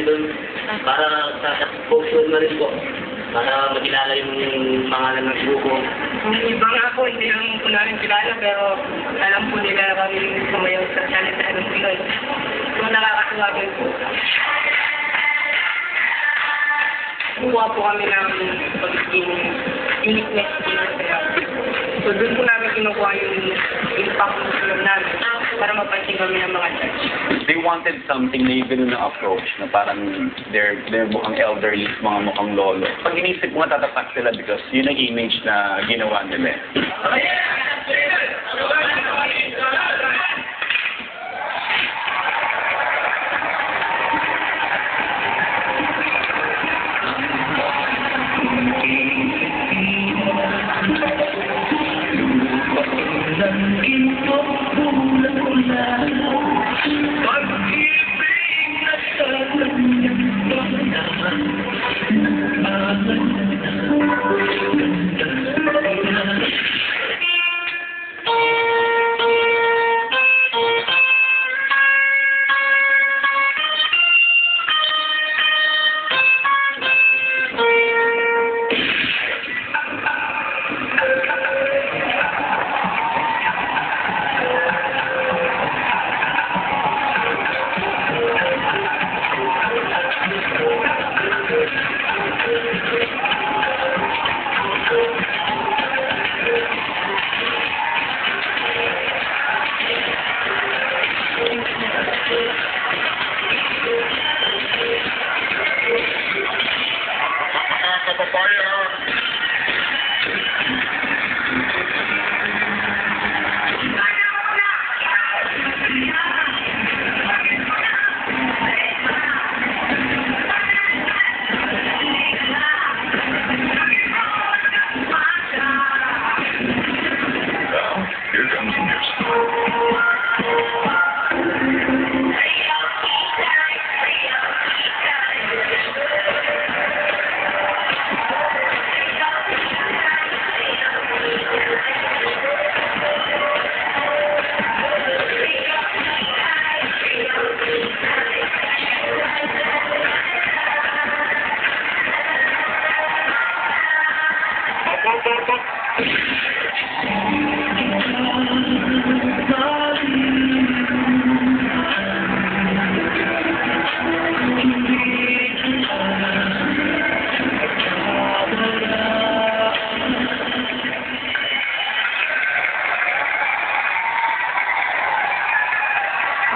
doon para sa exposure na rin po. Para makilala yung pangalan ng grupo. Yung iba nga po, hindi lang po namin kilala, pero alam po nila kami sumayaw sa salita ng Pinoy. So, nakakatuwa din po. Kuha po kami ng pagiging uniqueness dito. So, doon po namin kinukuha yung impact ng film namin para mapansin kami ng mga church. They wanted something na yung ganun na approach, na parang they're mukhang elderly, mga mukhang lolo. Pag inisip mo, tatatak sila because yun ang image na ginawa nila.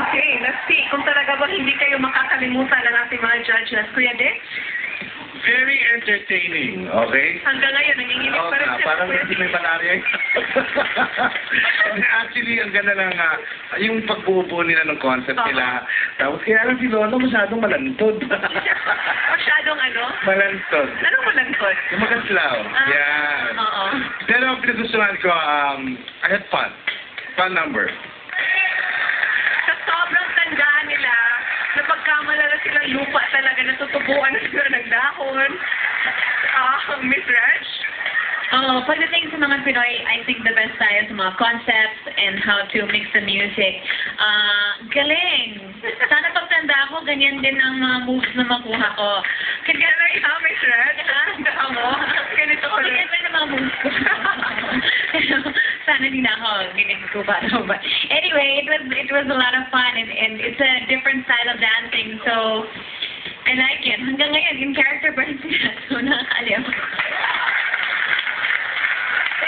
Okay, let's see kung talaga ba hindi kayo makakalimutan ng ating mga judges. Kuya Dick? Very entertaining, okay? Hanggang ngayon, nanginginig Oo pa rin nga, siya. parang hindi may malaria. Actually, ang ganda lang yung pagbubuo nila ng concept nila. Tapos kaya lang si Lolo masyadong malantod. Masyadong ano? Malantod. Anong malangkot? Yung magaslaw. Yan. Oo. Pero ang pinagustuhan ko, I had fun. Fun number. Sa sobrang tandaan nila, napagkamalala silang lupa talaga, natutubuan na sila ng dahon. Miss Raj? Pagdating sa mga Pinoy, I think the best tayo sa mga concepts and how to mix the music. Galing! Sana pagtanda ko, ganyan din ang mga moves na makuha ko. Galing ha, Miss Raj? Ha? Mo? Ganito ko rin. Ganyan din ang mga moves ko. Sana din ako, ganyan ko pa. But anyway, it was a lot of fun and it's a different style of dancing, so I like it. Hanggang ngayon, yung character pa rin sila. So, nakakaliw.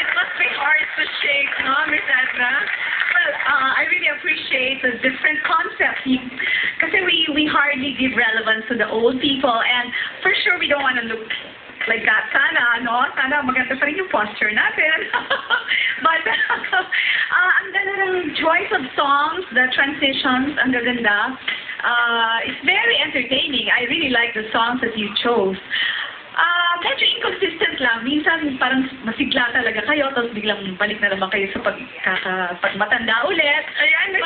It must be hard to shake, no, Miss Edna? Well, I really appreciate the different concepts. Kasi we hardly give relevance to the old people, and for sure we don't want to look like that. Sana, no? Sana maganda pa rin yung posture natin. But, ang ganda ng choice of songs, the transitions, ang gaganda. It's very entertaining. I really like the songs that you chose. Medyo inconsistent lang. Minsan parang masigla talaga kayo, tapos biglang balik na naman kayo sa pagmatanda ulit. Ayan,